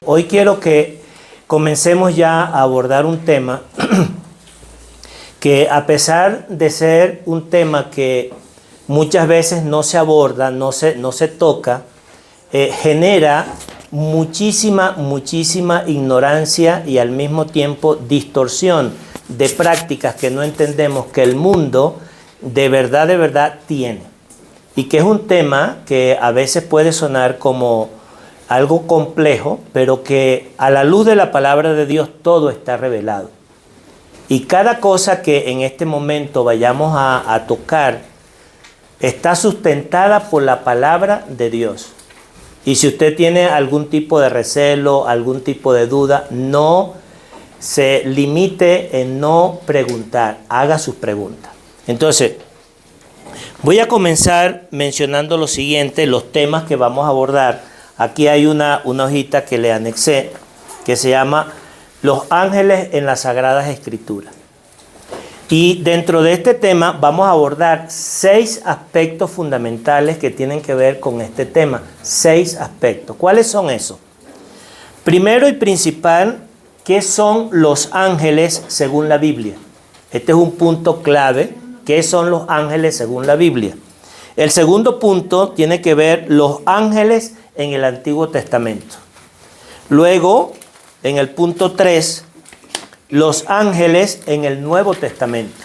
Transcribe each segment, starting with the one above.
Hoy quiero que comencemos ya a abordar un tema que, a pesar de ser un tema que muchas veces no se aborda, no se toca, genera muchísima ignorancia y al mismo tiempo distorsión de prácticas que no entendemos que el mundo de verdad tiene. Y que es un tema que a veces puede sonar como algo complejo, pero que a la luz de la palabra de Dios todo está revelado. Y cada cosa que en este momento vayamos a tocar está sustentada por la palabra de Dios. Y si usted tiene algún tipo de recelo, algún tipo de duda, no se limite en no preguntar, haga sus preguntas. Entonces, voy a comenzar mencionando lo siguiente, los temas que vamos a abordar. Aquí hay una hojita que le anexé, que se llama Los ángeles en las Sagradas Escrituras. Y dentro de este tema vamos a abordar 6 aspectos fundamentales que tienen que ver con este tema. 6 aspectos. ¿Cuáles son esos? Primero y principal, ¿qué son los ángeles según la Biblia? Este es un punto clave. ¿Qué son los ángeles según la Biblia? El segundo punto tiene que ver los ángeles en el Antiguo Testamento. Luego, en el punto 3, los ángeles en el Nuevo Testamento.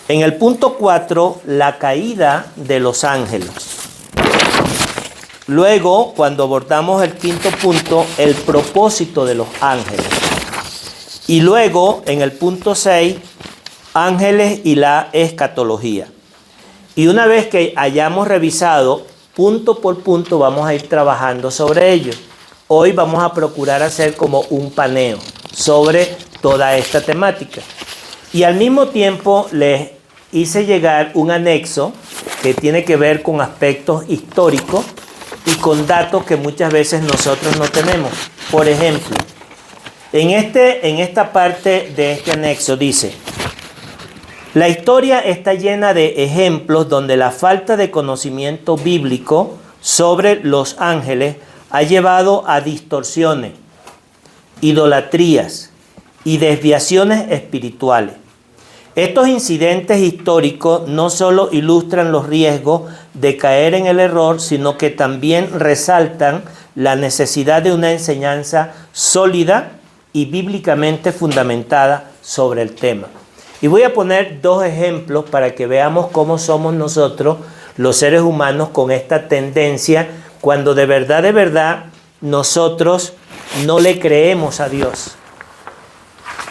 En el punto 4, la caída de los ángeles. Luego, cuando abordamos el quinto punto, el propósito de los ángeles. Y luego, en el punto 6, ángeles y la escatología. Y una vez que hayamos revisado punto por punto, vamos a ir trabajando sobre ello. Hoy vamos a procurar hacer como un paneo sobre toda esta temática. Y al mismo tiempo les hice llegar un anexo que tiene que ver con aspectos históricos y con datos que muchas veces nosotros no tenemos. Por ejemplo, en esta parte de este anexo dice: la historia está llena de ejemplos donde la falta de conocimiento bíblico sobre los ángeles ha llevado a distorsiones, idolatrías y desviaciones espirituales. Estos incidentes históricos no solo ilustran los riesgos de caer en el error, sino que también resaltan la necesidad de una enseñanza sólida y bíblicamente fundamentada sobre el tema. Y voy a poner 2 ejemplos para que veamos cómo somos nosotros, los seres humanos, con esta tendencia cuando de verdad nosotros no le creemos a Dios.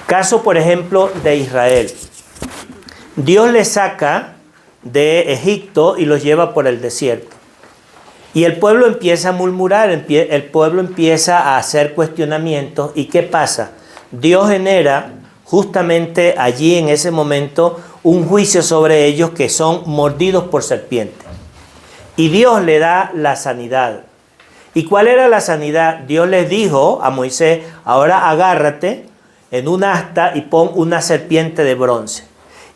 Caso, por ejemplo, de Israel. Dios les saca de Egipto y los lleva por el desierto. Y el pueblo empieza a murmurar, el pueblo empieza a hacer cuestionamientos. ¿Y qué pasa? Dios genera justamente allí en ese momento un juicio sobre ellos, que son mordidos por serpientes. Y Dios le da la sanidad. ¿Y cuál era la sanidad? Dios les dijo a Moisés: ahora agárrate en un asta y pon una serpiente de bronce.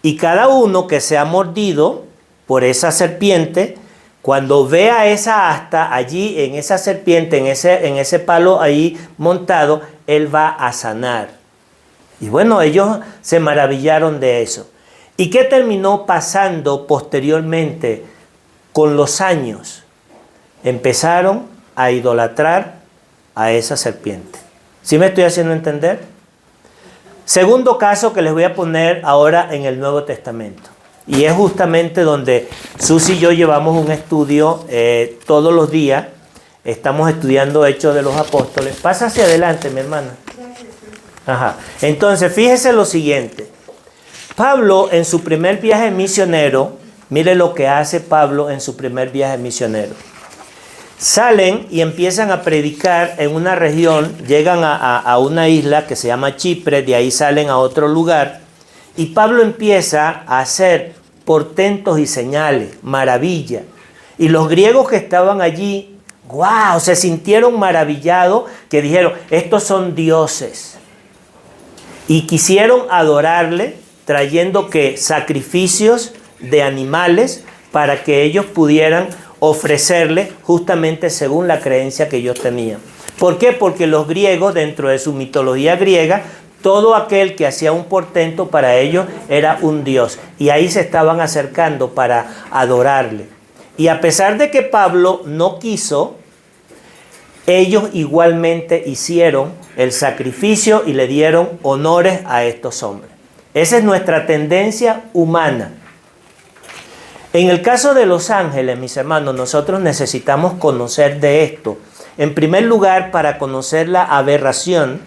Y cada uno que sea mordido por esa serpiente, cuando vea esa asta allí en esa serpiente, en ese palo ahí montado, él va a sanar. Y bueno, ellos se maravillaron de eso. ¿Y qué terminó pasando posteriormente con los años? Empezaron a idolatrar a esa serpiente. ¿Sí me estoy haciendo entender? Segundo caso que les voy a poner ahora en el Nuevo Testamento. Y es justamente donde Susi y yo llevamos un estudio todos los días. Estamos estudiando Hechos de los Apóstoles. Pasa hacia adelante, mi hermana. Ajá. Entonces, fíjese lo siguiente. Pablo, en su primer viaje misionero, mire lo que hace Pablo en su primer viaje misionero. Salen y empiezan a predicar en una región, llegan a una isla que se llama Chipre, de ahí salen a otro lugar, y Pablo empieza a hacer portentos y señales, maravillas. Y los griegos que estaban allí, ¡wow!, se sintieron maravillados, que dijeron: estos son dioses. Y quisieron adorarle, trayendo sacrificios de animales para que ellos pudieran ofrecerle justamente según la creencia que ellos tenían. ¿Por qué? Porque los griegos, dentro de su mitología griega, todo aquel que hacía un portento para ellos era un dios. Y ahí se estaban acercando para adorarle. Y a pesar de que Pablo no quiso, ellos igualmente hicieron el sacrificio y le dieron honores a estos hombres. Esa es nuestra tendencia humana. En el caso de los ángeles, mis hermanos, nosotros necesitamos conocer de esto. En primer lugar, para conocer la aberración,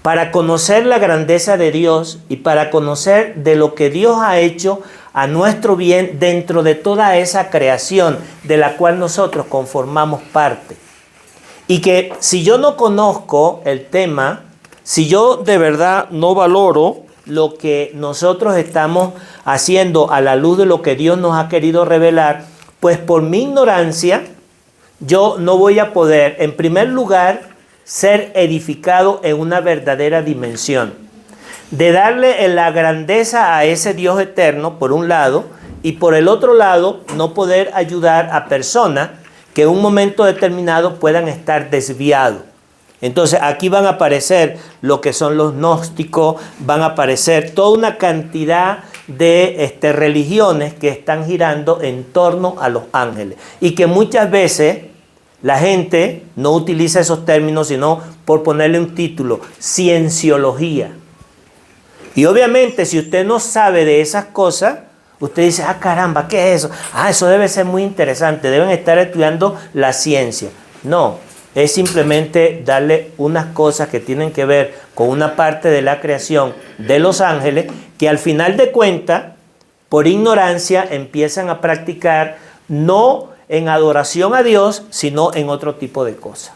para conocer la grandeza de Dios y para conocer de lo que Dios ha hecho a nuestro bien dentro de toda esa creación de la cual nosotros conformamos parte. Y que si yo no conozco el tema, si yo de verdad no valoro lo que nosotros estamos haciendo a la luz de lo que Dios nos ha querido revelar, pues por mi ignorancia, yo no voy a poder, en primer lugar, ser edificado en una verdadera dimensión. De darle la grandeza a ese Dios eterno, por un lado, y por el otro lado, no poder ayudar a personas que en un momento determinado puedan estar desviados. Entonces aquí van a aparecer lo que son los gnósticos, van a aparecer toda una cantidad de religiones que están girando en torno a los ángeles. Y que muchas veces la gente no utiliza esos términos, sino por ponerle un título, cienciología. Y obviamente si usted no sabe de esas cosas, usted dice, ah caramba, ¿qué es eso? Ah, eso debe ser muy interesante, deben estar estudiando la ciencia. No, es simplemente darle unas cosas que tienen que ver con una parte de la creación de los ángeles, que al final de cuentas, por ignorancia, empiezan a practicar no en adoración a Dios, sino en otro tipo de cosas.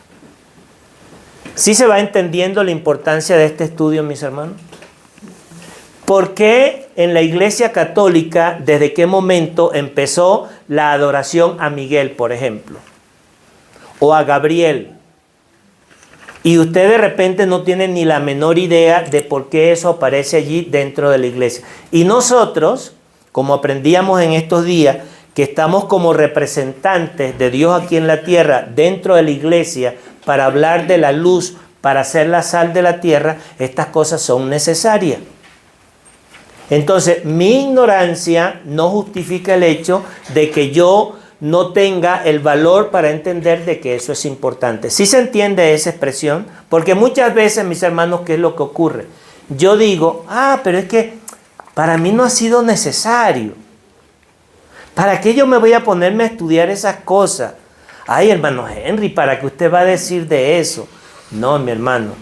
¿Sí se va entendiendo la importancia de este estudio, mis hermanos? ¿Por qué en la Iglesia Católica, desde qué momento empezó la adoración a Miguel, por ejemplo? O a Gabriel. Y usted de repente no tiene ni la menor idea de por qué eso aparece allí dentro de la iglesia. Y nosotros, como aprendíamos en estos días, que estamos como representantes de Dios aquí en la tierra, dentro de la iglesia, para hablar de la luz, para hacer la sal de la tierra, estas cosas son necesarias. Entonces, mi ignorancia no justifica el hecho de que yo no tenga el valor para entender de que eso es importante. ¿Sí se entiende esa expresión? Porque muchas veces, mis hermanos, ¿qué es lo que ocurre? Yo digo, pero es que para mí no ha sido necesario. ¿Para qué yo me voy a ponerme a estudiar esas cosas? Ay, hermano Henry, ¿para qué usted va a decir de eso? No, mi hermano.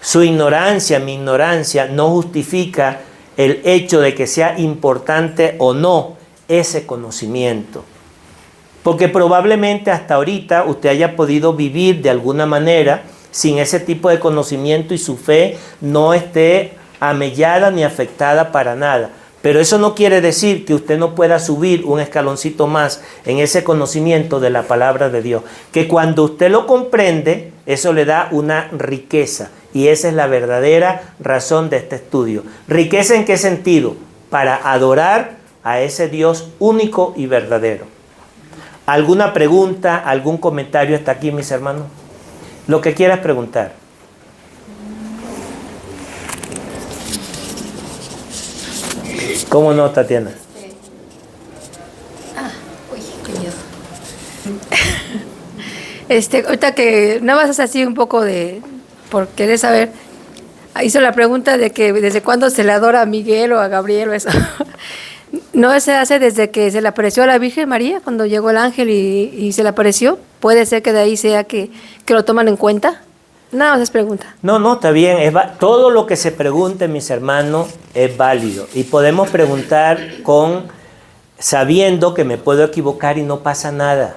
Su ignorancia, mi ignorancia, no justifica el hecho de que sea importante o no ese conocimiento. Porque probablemente hasta ahorita usted haya podido vivir de alguna manera sin ese tipo de conocimiento y su fe no esté amellada ni afectada para nada. Pero eso no quiere decir que usted no pueda subir un escaloncito más en ese conocimiento de la palabra de Dios. Que cuando usted lo comprende, eso le da una riqueza. Y esa es la verdadera razón de este estudio. ¿Riqueza en qué sentido? Para adorar a ese Dios único y verdadero. ¿Alguna pregunta, algún comentario hasta aquí, mis hermanos? Lo que quieras preguntar. ¿Cómo no, Tatiana? Qué miedo. Ahorita que nada más es así un poco por querer saber, hizo la pregunta de que desde cuándo se le adora a Miguel o a Gabriel o eso. ¿No se hace desde que se le apareció a la Virgen María, cuando llegó el ángel y se le apareció? ¿Puede ser que de ahí sea que lo toman en cuenta? Nada más es pregunta. No, está bien. Todo lo que se pregunte, mis hermanos, es válido. Y podemos preguntar sabiendo que me puedo equivocar y no pasa nada.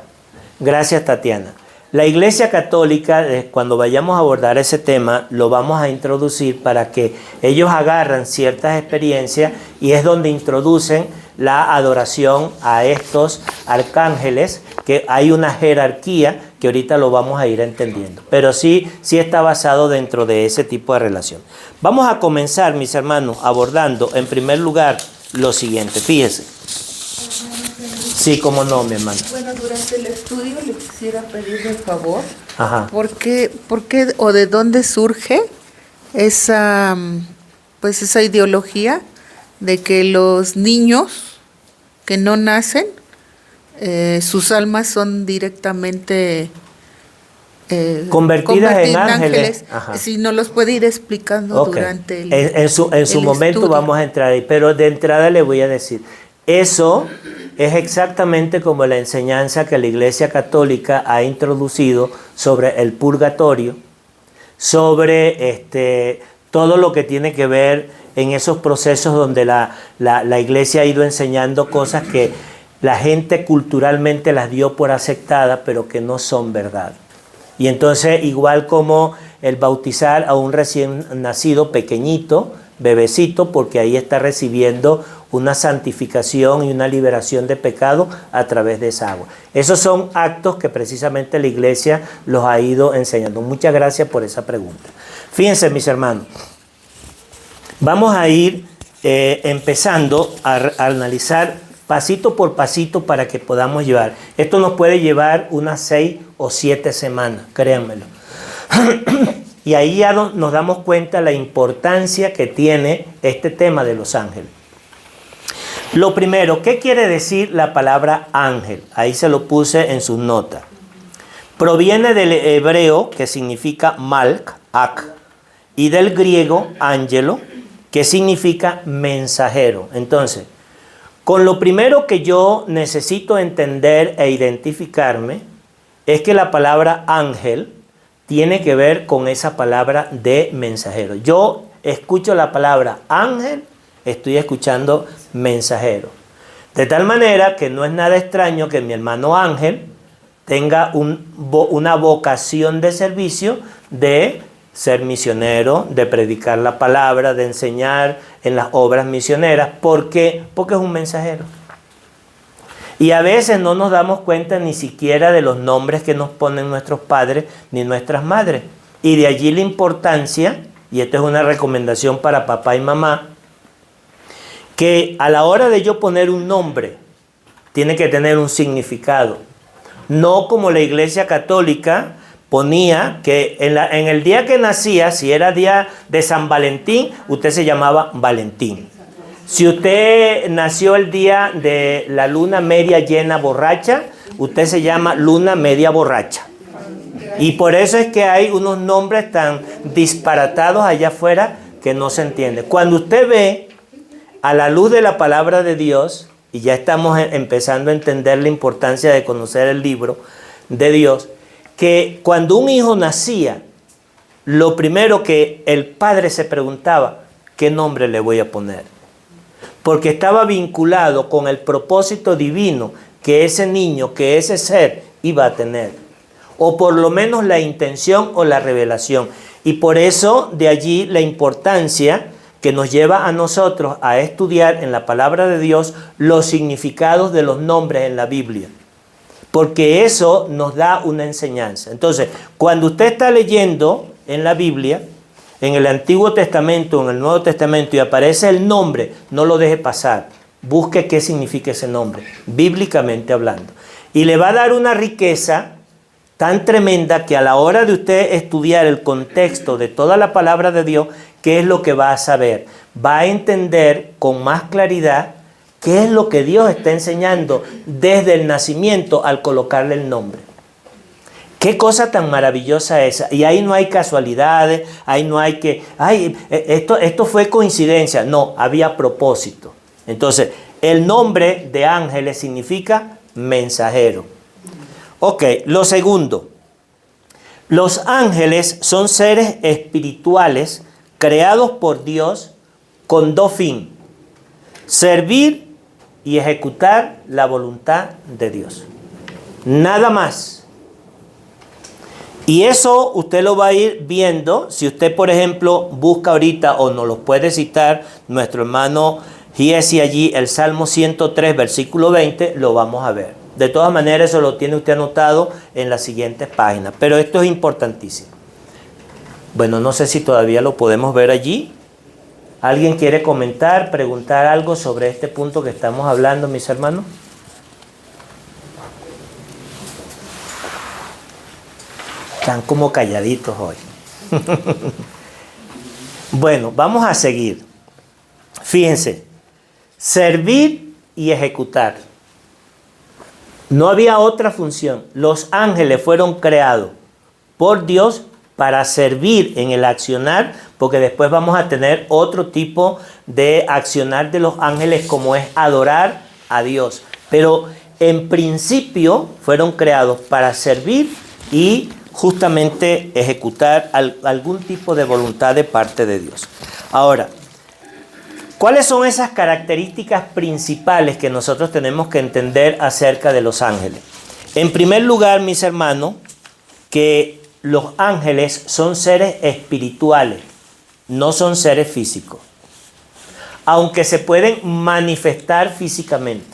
Gracias, Tatiana. La Iglesia Católica, cuando vayamos a abordar ese tema, lo vamos a introducir para que ellos agarran ciertas experiencias y es donde introducen la adoración a estos arcángeles, que hay una jerarquía que ahorita lo vamos a ir entendiendo. Pero sí está basado dentro de ese tipo de relación. Vamos a comenzar, mis hermanos, abordando en primer lugar lo siguiente. Fíjese. Sí, cómo no, mi hermano. Bueno, durante el estudio le quisiera pedir el favor Ajá. ¿Por qué o de dónde surge esa, pues esa ideología de que los niños que no nacen, sus almas son directamente convertidas en ángeles? Ajá. Si no los puede ir explicando durante el en su momento estudio. vamos a entrar ahí, pero de entrada le voy a decir, eso es exactamente como la enseñanza que la Iglesia Católica ha introducido sobre el purgatorio, sobre todo lo que tiene que ver en esos procesos donde la Iglesia ha ido enseñando cosas que la gente culturalmente las dio por aceptadas, pero que no son verdad. Y entonces, igual como el bautizar a un recién nacido pequeñito, bebecito, porque ahí está recibiendo una santificación y una liberación de pecado a través de esa agua. Esos son actos que precisamente la Iglesia los ha ido enseñando. Muchas gracias por esa pregunta. Fíjense, mis hermanos, vamos a ir empezando a analizar pasito por pasito para que podamos llevar. Esto nos puede llevar unas 6 o 7 semanas, créanmelo. Y ahí ya nos damos cuenta la importancia que tiene este tema de los ángeles. Lo primero, ¿qué quiere decir la palabra ángel? Ahí se lo puse en sus notas. Proviene del hebreo, que significa malk, ak, y del griego ángelo, que significa mensajero. Entonces, con lo primero que yo necesito entender e identificarme es que la palabra ángel tiene que ver con esa palabra de mensajero. Yo escucho la palabra ángel, estoy escuchando mensajero. De tal manera que no es nada extraño que mi hermano Ángel tenga una vocación de servicio de ser misionero, de predicar la palabra, de enseñar en las obras misioneras. ¿Por qué? Porque es un mensajero. Y a veces no nos damos cuenta ni siquiera de los nombres que nos ponen nuestros padres ni nuestras madres. Y de allí la importancia, y esta es una recomendación para papá y mamá, que a la hora de yo poner un nombre, tiene que tener un significado. No como la Iglesia Católica ponía que en el día que nacía, si era día de San Valentín, usted se llamaba Valentín. Si usted nació el día de la luna media llena borracha, usted se llama luna media borracha. Y por eso es que hay unos nombres tan disparatados allá afuera que no se entiende. Cuando usted ve a la luz de la palabra de Dios, y ya estamos empezando a entender la importancia de conocer el libro de Dios, que cuando un hijo nacía, lo primero que el padre se preguntaba, ¿qué nombre le voy a poner? Porque estaba vinculado con el propósito divino que ese niño, que ese ser iba a tener. O por lo menos la intención o la revelación. Y por eso de allí la importancia que nos lleva a nosotros a estudiar en la palabra de Dios los significados de los nombres en la Biblia. Porque eso nos da una enseñanza. Entonces, cuando usted está leyendo en la Biblia, en el Antiguo Testamento, en el Nuevo Testamento, y aparece el nombre, no lo deje pasar. Busque qué significa ese nombre, bíblicamente hablando. Y le va a dar una riqueza tan tremenda que a la hora de usted estudiar el contexto de toda la palabra de Dios, ¿qué es lo que va a saber? Va a entender con más claridad qué es lo que Dios está enseñando desde el nacimiento al colocarle el nombre. Qué cosa tan maravillosa esa. Y ahí no hay casualidades, ahí no hay que, esto fue coincidencia. No, había propósito. Entonces, el nombre de ángeles significa mensajero. Ok, lo segundo. Los ángeles son seres espirituales creados por Dios con dos fines: servir y ejecutar la voluntad de Dios. Nada más. Y eso usted lo va a ir viendo si usted, por ejemplo, busca ahorita o nos lo puede citar nuestro hermano Giesi allí, el Salmo 103, versículo 20, lo vamos a ver. De todas maneras, eso lo tiene usted anotado en las siguientes páginas. Pero esto es importantísimo. Bueno, no sé si todavía lo podemos ver allí. ¿Alguien quiere comentar, preguntar algo sobre este punto que estamos hablando, mis hermanos? Están como calladitos hoy. Bueno, vamos a seguir. Fíjense, servir y ejecutar. No había otra función. Los ángeles fueron creados por Dios para servir en el accionar, porque después vamos a tener otro tipo de accionar de los ángeles, como es adorar a Dios. Pero en principio fueron creados para servir y justamente ejecutar algún tipo de voluntad de parte de Dios. Ahora, ¿cuáles son esas características principales que nosotros tenemos que entender acerca de los ángeles? En primer lugar, mis hermanos, que los ángeles son seres espirituales, no son seres físicos, aunque se pueden manifestar físicamente,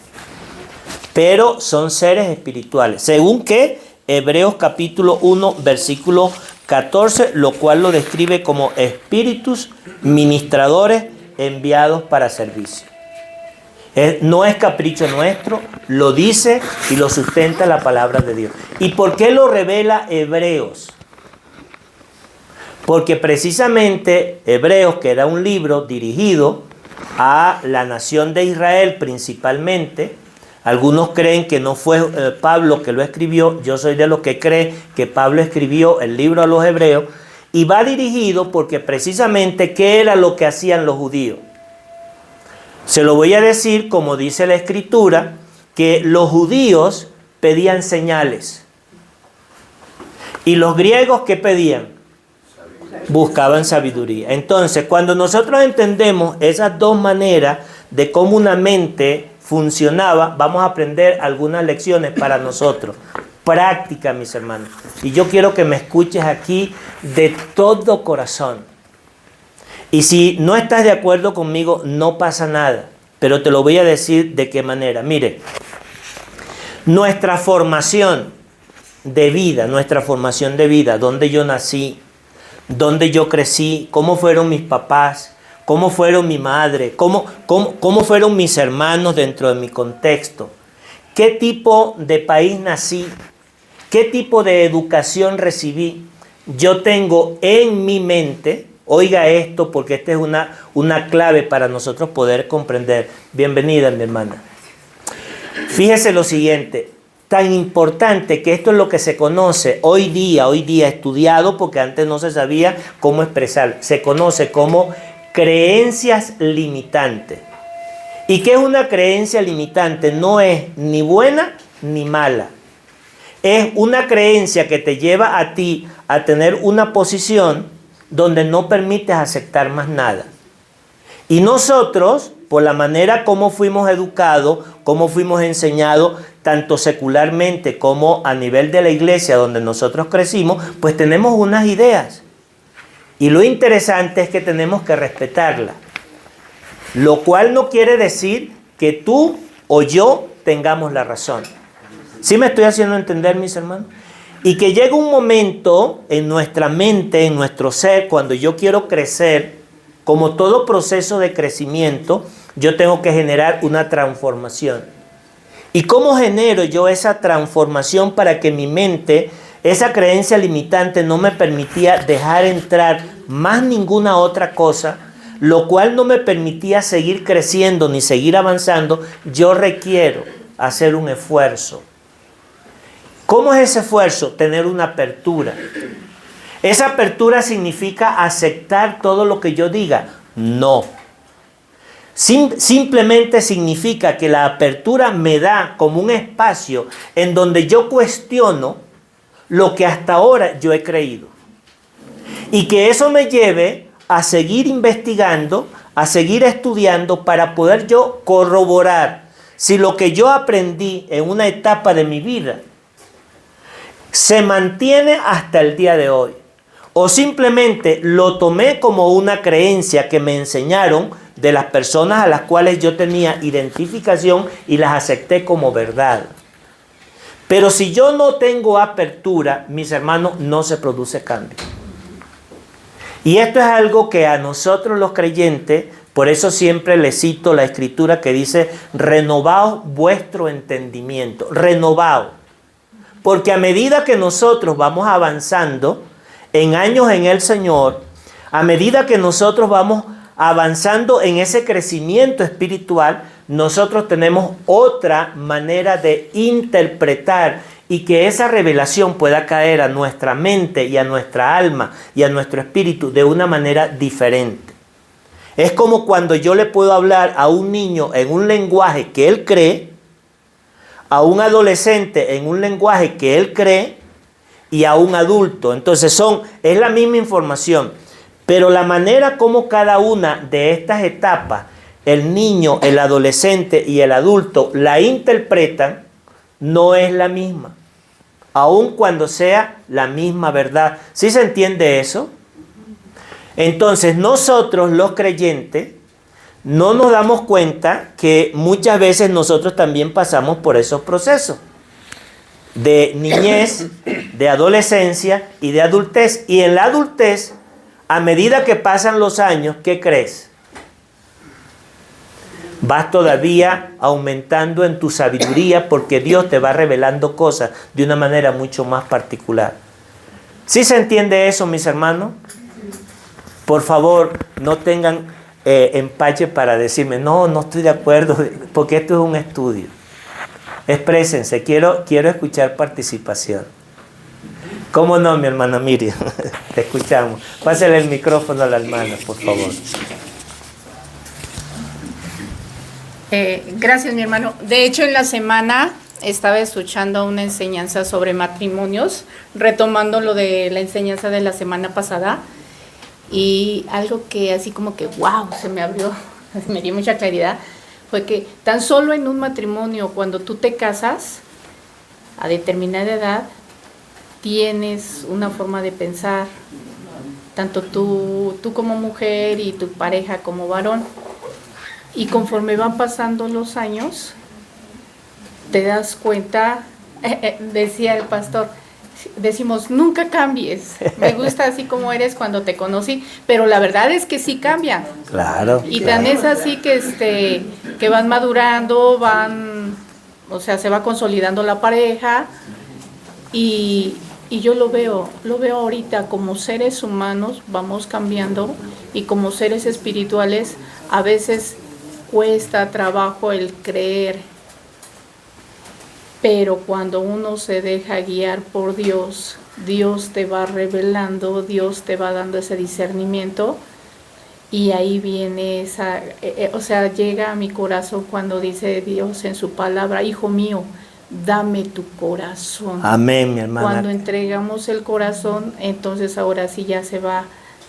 pero son seres espirituales. Según que Hebreos capítulo 1, versículo 14, lo cual lo describe como espíritus ministradores enviados para servicio. No es capricho nuestro, lo dice y lo sustenta la palabra de Dios. ¿Y por qué lo revela Hebreos? Porque precisamente Hebreos, que era un libro dirigido a la nación de Israel principalmente, algunos creen que no fue Pablo que lo escribió. Yo soy de los que cree que Pablo escribió el libro a los hebreos, y va dirigido porque precisamente ¿qué era lo que hacían los judíos? Se lo voy a decir como dice la Escritura, que los judíos pedían señales. ¿Y los griegos qué pedían? Buscaban sabiduría. Entonces, cuando nosotros entendemos esas dos maneras de cómo una mente funcionaba, vamos a aprender algunas lecciones para nosotros. Práctica, mis hermanos. Y yo quiero que me escuches aquí de todo corazón. Y si no estás de acuerdo conmigo, no pasa nada. Pero te lo voy a decir de qué manera. Mire, nuestra formación de vida, dónde yo nací, dónde yo crecí, cómo fueron mis papás, cómo fueron mi madre, cómo fueron mis hermanos dentro de mi contexto, qué tipo de país nací, qué tipo de educación recibí. Yo tengo en mi mente, oiga esto porque esta es una clave para nosotros poder comprender. Bienvenida, mi hermana. Fíjese lo siguiente, tan importante que esto es lo que se conoce hoy día estudiado, porque antes no se sabía cómo expresar, se conoce como creencias limitantes. ¿Y qué es una creencia limitante? No es ni buena ni mala. Es una creencia que te lleva a ti a tener una posición donde no permites aceptar más nada. Y nosotros, por la manera como fuimos educados, como fuimos enseñados, tanto secularmente como a nivel de la iglesia donde nosotros crecimos, pues tenemos unas ideas. Y lo interesante es que tenemos que respetarla. Lo cual no quiere decir que tú o yo tengamos la razón. ¿Sí me estoy haciendo entender, mis hermanos? Y que llega un momento en nuestra mente, en nuestro ser, cuando yo quiero crecer, como todo proceso de crecimiento, yo tengo que generar una transformación. ¿Y cómo genero yo esa transformación para que mi mente, esa creencia limitante, no me permitía dejar entrar más ninguna otra cosa, lo cual no me permitía seguir creciendo ni seguir avanzando? Yo requiero hacer un esfuerzo. ¿Cómo es ese esfuerzo? Tener una apertura. ¿Esa apertura significa aceptar todo lo que yo diga? No. Simplemente significa que la apertura me da como un espacio en donde yo cuestiono lo que hasta ahora yo he creído. Y que eso me lleve a seguir investigando, a seguir estudiando para poder yo corroborar si lo que yo aprendí en una etapa de mi vida se mantiene hasta el día de hoy. O simplemente lo tomé como una creencia que me enseñaron de las personas a las cuales yo tenía identificación y las acepté como verdad. Pero si yo no tengo apertura, mis hermanos, no se produce cambio. Y esto es algo que a nosotros los creyentes, por eso siempre les cito la escritura que dice, renovaos vuestro entendimiento, renovaos. Porque a medida que nosotros vamos avanzando en años en el Señor, a medida que nosotros vamos avanzando en ese crecimiento espiritual, nosotros tenemos otra manera de interpretar y que esa revelación pueda caer a nuestra mente y a nuestra alma y a nuestro espíritu de una manera diferente. Es como cuando yo le puedo hablar a un niño en un lenguaje que él cree, a un adolescente en un lenguaje que él cree y a un adulto. Entonces es la misma información, pero la manera como cada una de estas etapas, el niño, el adolescente y el adulto la interpretan, no es la misma, aun cuando sea la misma verdad. ¿Sí se entiende eso? Entonces nosotros los creyentes no nos damos cuenta que muchas veces nosotros también pasamos por esos procesos de niñez, de adolescencia y de adultez. Y en la adultez, a medida que pasan los años, ¿qué crees? Vas todavía aumentando en tu sabiduría porque Dios te va revelando cosas de una manera mucho más particular. ¿Sí se entiende eso, mis hermanos? Por favor, no tengan empache para decirme, no estoy de acuerdo, porque esto es un estudio. Exprésense, quiero escuchar participación. ¿Cómo no, mi hermana Miriam? Te escuchamos. Pásale el micrófono a la hermana, por favor. Gracias, mi hermano. De hecho, en la semana estaba escuchando una enseñanza sobre matrimonios, retomando lo de la enseñanza de la semana pasada, y algo que así como que, wow, se me abrió, me dio mucha claridad, fue que tan solo en un matrimonio, cuando tú te casas a determinada edad, tienes una forma de pensar, tanto tú como mujer y tu pareja como varón. Y conforme van pasando los años, te das cuenta, decía el pastor, decimos, nunca cambies, me gusta así como eres cuando te conocí, pero la verdad es que sí cambian. Claro. Y tan es así que van madurando, o sea, se va consolidando la pareja, y yo lo veo ahorita como seres humanos, vamos cambiando, y como seres espirituales, a veces cuesta trabajo el creer, pero cuando uno se deja guiar por Dios, Dios te va revelando, Dios te va dando ese discernimiento, y ahí viene esa, o sea, llega a mi corazón cuando dice Dios en su palabra, hijo mío, dame tu corazón. Amén, mi hermana. Cuando entregamos el corazón, entonces ahora sí ya se va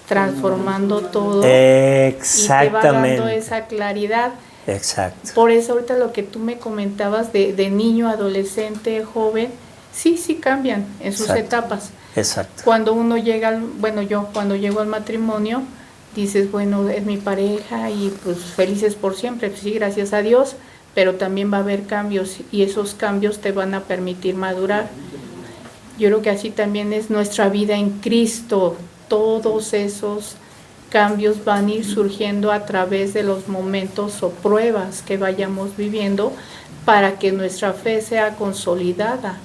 transformando todo. Exactamente. Y te va dando esa claridad. Exacto. Por eso ahorita lo que tú me comentabas de niño, adolescente, joven, sí cambian en sus etapas. Exacto. Cuando uno llega, cuando llego al matrimonio, dices, bueno, es mi pareja y pues felices por siempre, sí, gracias a Dios, pero también va a haber cambios y esos cambios te van a permitir madurar. Yo creo que así también es nuestra vida en Cristo. Todos esos cambios van a ir surgiendo a través de los momentos o pruebas que vayamos viviendo para que nuestra fe sea consolidada.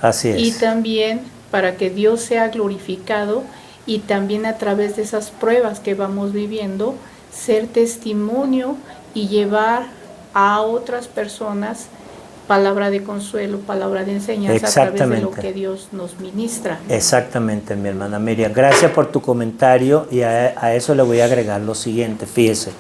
Así es. Y también para que Dios sea glorificado y también a través de esas pruebas que vamos viviendo, ser testimonio y llevar a otras personas palabra de consuelo, palabra de enseñanza a través de lo que Dios nos ministra. Exactamente, mi hermana Miriam. Gracias por tu comentario y a eso le voy a agregar lo siguiente. Fíjese.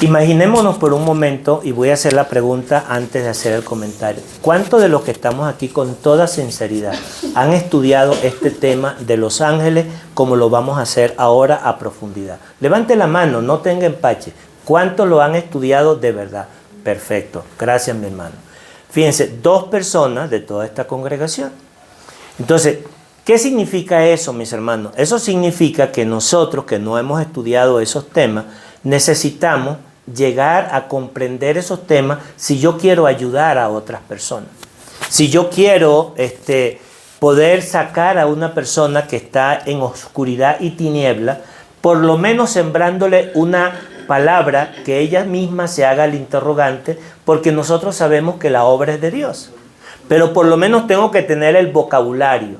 Imaginémonos por un momento, y voy a hacer la pregunta antes de hacer el comentario. ¿Cuántos de los que estamos aquí con toda sinceridad han estudiado este tema de los ángeles como lo vamos a hacer ahora a profundidad? Levante la mano, no tenga empache. ¿Cuántos lo han estudiado de verdad? Perfecto, gracias mi hermano. Fíjense, 2 personas de toda esta congregación. Entonces, ¿qué significa eso, mis hermanos? Eso significa que nosotros que no hemos estudiado esos temas, necesitamos llegar a comprender esos temas si yo quiero ayudar a otras personas. Si yo quiero poder sacar a una persona que está en oscuridad y tiniebla, por lo menos sembrándole una palabra que ella misma se haga el interrogante, porque nosotros sabemos que la obra es de Dios. pero por lo menos tengo que tener el vocabulario.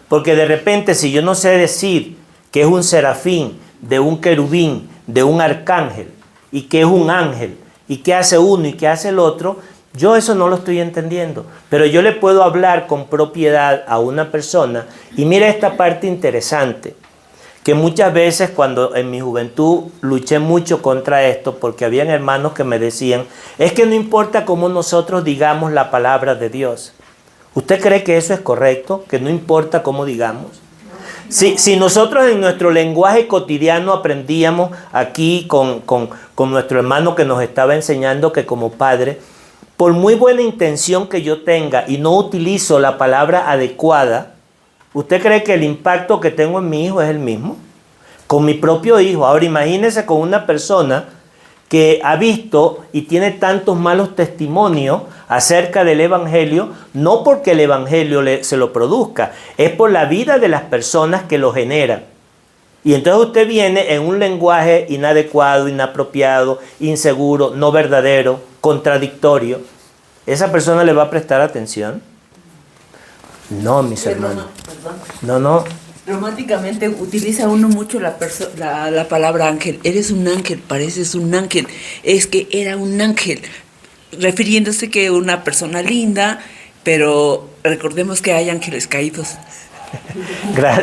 Porque de repente, si yo no sé decir que es un serafín, de un querubín, de un arcángel, y que es un ángel, y qué hace uno y qué hace el otro, yo eso no lo estoy entendiendo. Pero yo le puedo hablar con propiedad a una persona. Y mira esta parte interesante, que muchas veces cuando en mi juventud luché mucho contra esto, porque habían hermanos que me decían, es que no importa cómo nosotros digamos la palabra de Dios. ¿Usted cree que eso es correcto? ¿Que no importa cómo digamos? Si nosotros en nuestro lenguaje cotidiano aprendíamos aquí con nuestro hermano que nos estaba enseñando que como padre, por muy buena intención que yo tenga y no utilizo la palabra adecuada, ¿usted cree que el impacto que tengo en mi hijo es el mismo? Con mi propio hijo. Ahora imagínese con una persona que ha visto y tiene tantos malos testimonios acerca del Evangelio, no porque el Evangelio se lo produzca, es por la vida de las personas que lo generan. Y entonces usted viene en un lenguaje inadecuado, inapropiado, inseguro, no verdadero, contradictorio. ¿Esa persona le va a prestar atención? No, mis hermanos. No. Románticamente utiliza uno mucho la palabra ángel. Eres un ángel, pareces un ángel. Es que era un ángel, refiriéndose que una persona linda, pero recordemos que hay ángeles caídos.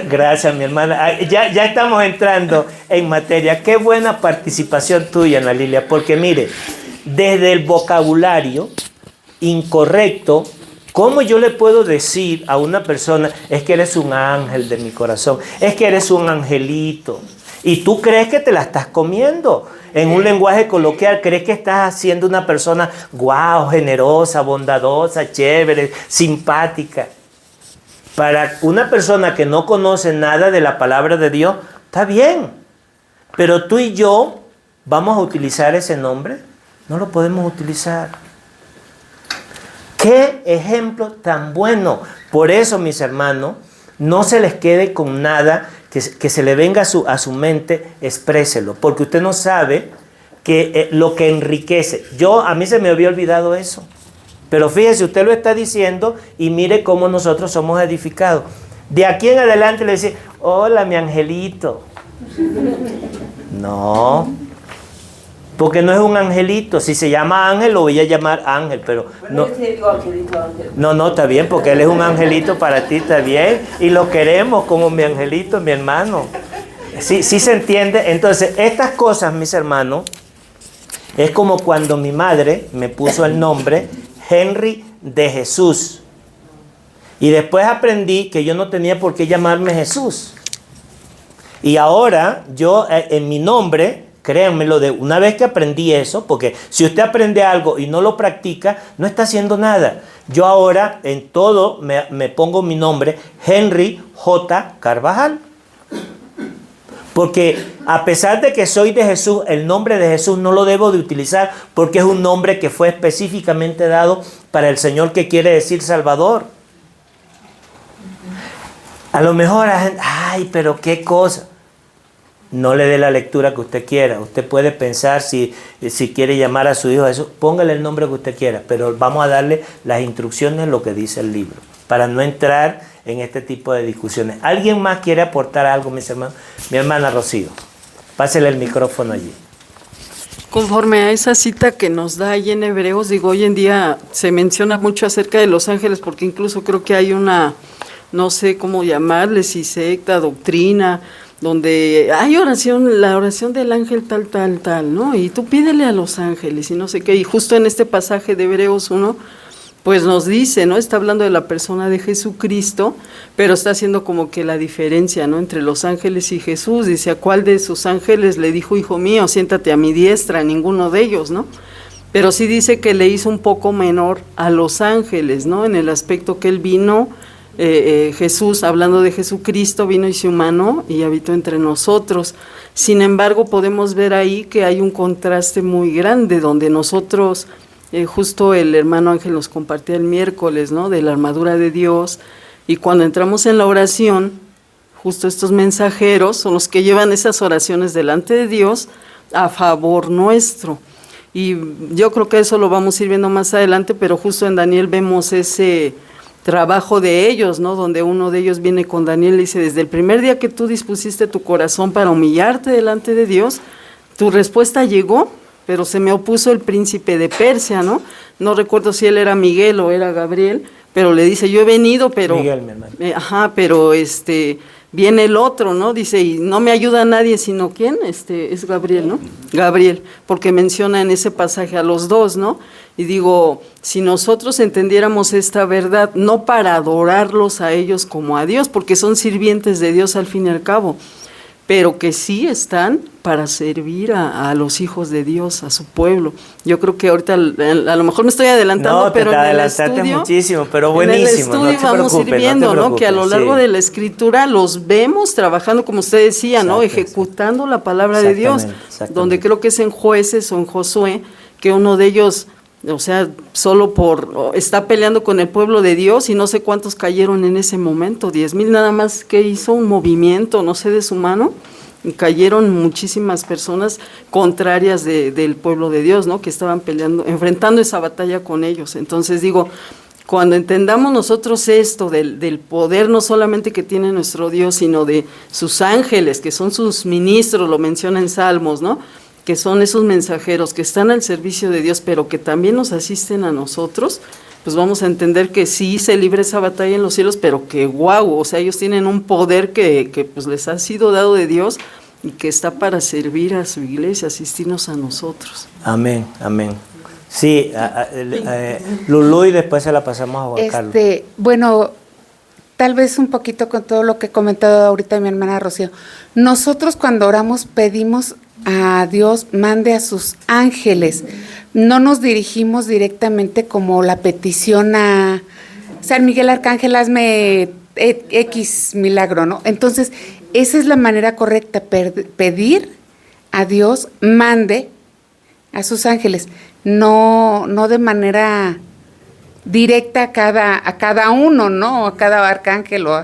Gracias, mi hermana. Ya estamos entrando en materia. Qué buena participación tuya, Ana Lilia, porque mire, desde el vocabulario incorrecto, ¿cómo yo le puedo decir a una persona, es que eres un ángel de mi corazón, es que eres un angelito? Y tú crees que te la estás comiendo. En un lenguaje coloquial, crees que estás siendo una persona guau, generosa, bondadosa, chévere, simpática. Para una persona que no conoce nada de la palabra de Dios, está bien. Pero tú y yo, ¿vamos a utilizar ese nombre? No lo podemos utilizar. ¡Qué ejemplo tan bueno! Por eso, mis hermanos, no se les quede con nada que se le venga a su mente, expréselo. Porque usted no sabe que lo que enriquece. A mí se me había olvidado eso. Pero fíjese, usted lo está diciendo y mire cómo nosotros somos edificados. De aquí en adelante le dice, hola, mi angelito. No. Porque no es un angelito. Si se llama ángel, lo voy a llamar ángel, pero no. No, está bien, porque él es un angelito para ti, está bien. Y lo queremos como mi angelito, mi hermano. Sí se entiende. Entonces, estas cosas, mis hermanos, es como cuando mi madre me puso el nombre Henry de Jesús. Y después aprendí que yo no tenía por qué llamarme Jesús. Y ahora yo en mi nombre, créanmelo, de una vez que aprendí eso, porque si usted aprende algo y no lo practica, no está haciendo nada. Yo ahora en todo me pongo mi nombre, Henry J. Carvajal. Porque a pesar de que soy de Jesús, el nombre de Jesús no lo debo de utilizar porque es un nombre que fue específicamente dado para el Señor, que quiere decir Salvador. A lo mejor la gente, ay, pero qué cosa. No le dé la lectura que usted quiera. Usted puede pensar si quiere llamar a su hijo Jesús, póngale el nombre que usted quiera, pero vamos a darle las instrucciones, lo que dice el libro, para no entrar en este tipo de discusiones. ¿Alguien más quiere aportar algo, mis hermanos? Mi hermana Rocío, pásele el micrófono allí. Conforme a esa cita que nos da ahí en Hebreos, digo, hoy en día se menciona mucho acerca de los ángeles, porque incluso creo que hay una, no sé cómo llamarle, si secta, doctrina, donde hay oración, la oración del ángel tal, ¿no? Y tú pídele a los ángeles y no sé qué. Y justo en este pasaje de Hebreos 1, pues nos dice, ¿no? Está hablando de la persona de Jesucristo, pero está haciendo como que la diferencia, ¿no? Entre los ángeles y Jesús. Dice, ¿a cuál de sus ángeles le dijo, hijo mío, siéntate a mi diestra? Ninguno de ellos, ¿no? Pero sí dice que le hizo un poco menor a los ángeles, ¿no? En el aspecto que él vino, Jesús, hablando de Jesucristo, vino y se humanó y habitó entre nosotros. Sin embargo, podemos ver ahí que hay un contraste muy grande, donde nosotros... justo el hermano Ángel nos compartía el miércoles, ¿no? De la armadura de Dios, y cuando entramos en la oración, justo estos mensajeros son los que llevan esas oraciones delante de Dios a favor nuestro. Y yo creo que eso lo vamos a ir viendo más adelante, pero justo en Daniel vemos ese trabajo de ellos, ¿no? Donde uno de ellos viene con Daniel y dice, desde el primer día que tú dispusiste tu corazón para humillarte delante de Dios, tu respuesta llegó, pero se me opuso el príncipe de Persia, ¿no? No recuerdo si él era Miguel o era Gabriel, pero le dice, yo he venido, pero... Miguel, mi hermano. pero viene el otro, ¿no? Dice, y no me ayuda nadie, sino ¿quién? Es Gabriel, ¿no? Gabriel, porque menciona en ese pasaje a los dos, ¿no? Y digo, si nosotros entendiéramos esta verdad, no para adorarlos a ellos como a Dios, porque son sirvientes de Dios al fin y al cabo, pero que sí están para servir a los hijos de Dios, a su pueblo. Yo creo que ahorita, a lo mejor me estoy adelantando, No, pero te en el adelantaste estudio, muchísimo, pero buenísimo. en el estudio no te vamos a ir preocupes, viendo, no te ¿no? Que a lo preocupes, largo sí. de la Escritura los vemos trabajando, como usted decía, ¿no? Exacto, Ejecutando la palabra de Dios, Exactamente. donde creo que es en Jueces o en Josué, que uno de ellos, o sea, está peleando con el pueblo de Dios y no sé cuántos cayeron en ese momento, 10,000 nada más, que hizo un movimiento, no sé, de su mano, y cayeron muchísimas personas contrarias del pueblo de Dios, ¿no? Que estaban peleando, enfrentando esa batalla con ellos. Entonces digo, cuando entendamos nosotros esto del poder no solamente que tiene nuestro Dios, sino de sus ángeles, que son sus ministros, lo menciona en Salmos, ¿no? Que son esos mensajeros que están al servicio de Dios, pero que también nos asisten a nosotros, pues vamos a entender que sí se libra esa batalla en los cielos, pero que guau, o sea, ellos tienen un poder que pues les ha sido dado de Dios y que está para servir a su iglesia, asistirnos a nosotros. Amén, amén. Sí, Lulú, y después se la pasamos a Juan Carlos. Bueno, tal vez un poquito con todo lo que he comentado ahorita mi hermana Rocío. Nosotros cuando oramos pedimos a Dios mande a sus ángeles. No nos dirigimos directamente como la petición a San Miguel Arcángel, hazme X milagro, ¿no? Entonces, esa es la manera correcta, pedir a Dios mande a sus ángeles, no de manera directa a cada uno, ¿no? A cada arcángel o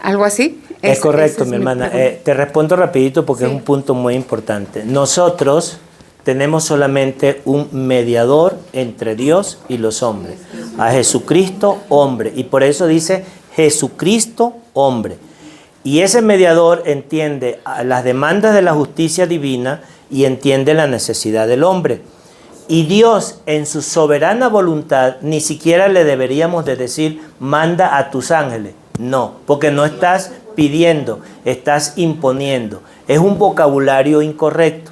algo así. Es correcto, mi hermana. Te respondo rapidito porque es un punto muy importante. Nosotros tenemos solamente un mediador entre Dios y los hombres, a Jesucristo hombre, y por eso dice Jesucristo hombre. Y ese mediador entiende las demandas de la justicia divina y entiende la necesidad del hombre. Y Dios, en su soberana voluntad, ni siquiera le deberíamos de decir, manda a tus ángeles. No, porque no estás pidiendo, estás imponiendo. Es un vocabulario incorrecto.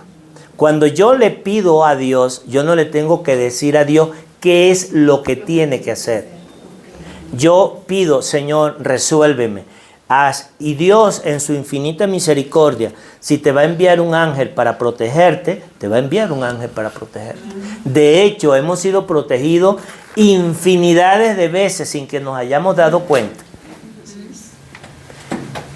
Cuando yo le pido a Dios, yo no le tengo que decir a Dios qué es lo que tiene que hacer. Yo pido, Señor, resuélveme. Y Dios, en su infinita misericordia, si te va a enviar un ángel para protegerte, te va a enviar un ángel para protegerte. De hecho, hemos sido protegidos infinidades de veces sin que nos hayamos dado cuenta.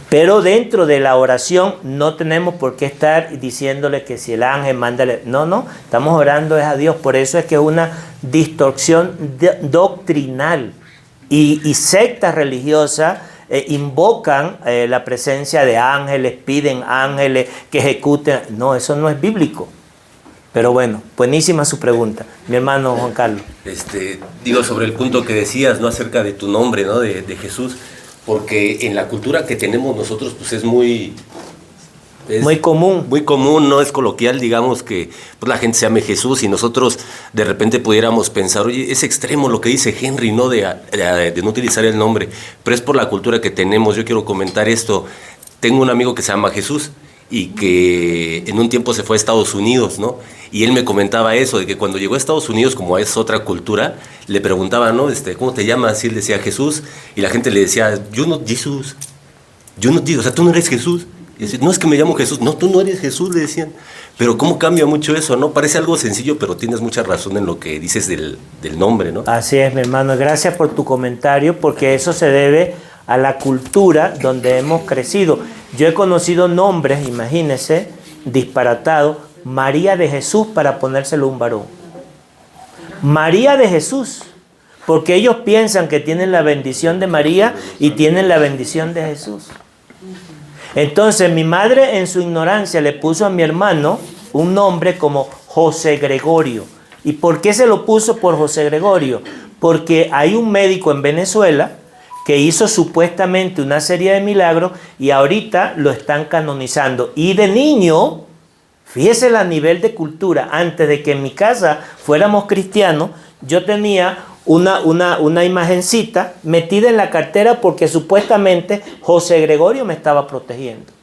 Pero dentro de la oración no tenemos por qué estar diciéndole que si el ángel mándale. No, estamos orando es a Dios. Por eso es que es una distorsión doctrinal. Y sectas religiosas invocan la presencia de ángeles, piden ángeles que ejecuten. No, eso no es bíblico. Pero bueno, buenísima su pregunta, mi hermano Juan Carlos. Sobre el punto que decías, ¿no? Acerca de tu nombre, ¿no? De Jesús, porque en la cultura que tenemos nosotros, pues es muy común. Muy común, no es coloquial, digamos, que pues, la gente se llame Jesús y nosotros de repente pudiéramos pensar, oye, es extremo lo que dice Henry, ¿no? De no utilizar el nombre, pero es por la cultura que tenemos. Yo quiero comentar esto. Tengo un amigo que se llama Jesús y que en un tiempo se fue a Estados Unidos, ¿no? Y él me comentaba eso, de que cuando llegó a Estados Unidos, como es otra cultura, le preguntaban, ¿no? ¿Cómo te llamas? Y él decía Jesús, y la gente le decía, you're not Jesus. You're not Jesus, o sea, tú no eres Jesús. Y decía, no, es que me llamo Jesús. No, tú no eres Jesús, le decían. Pero cómo cambia mucho eso, ¿no? Parece algo sencillo, pero tienes mucha razón en lo que dices del nombre, ¿no? Así es, mi hermano. Gracias por tu comentario, porque eso se debe a la cultura donde hemos crecido. Yo he conocido nombres, imagínense, disparatados, María de Jesús para ponérselo a un varón. María de Jesús, porque ellos piensan que tienen la bendición de María y tienen la bendición de Jesús. Entonces mi madre en su ignorancia le puso a mi hermano un nombre como José Gregorio. ¿Y por qué se lo puso por José Gregorio? porque hay un médico en Venezuela que hizo supuestamente una serie de milagros y ahorita lo están canonizando. Y de niño, fíjese el nivel de cultura, antes de que en mi casa fuéramos cristianos, yo tenía una imagencita metida en la cartera porque supuestamente José Gregorio me estaba protegiendo.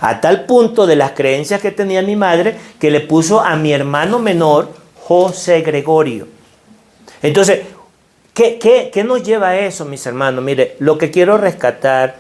A tal punto de las creencias que tenía mi madre que le puso a mi hermano menor José Gregorio. Entonces, ¿qué nos lleva a eso, mis hermanos? Mire, lo que quiero rescatar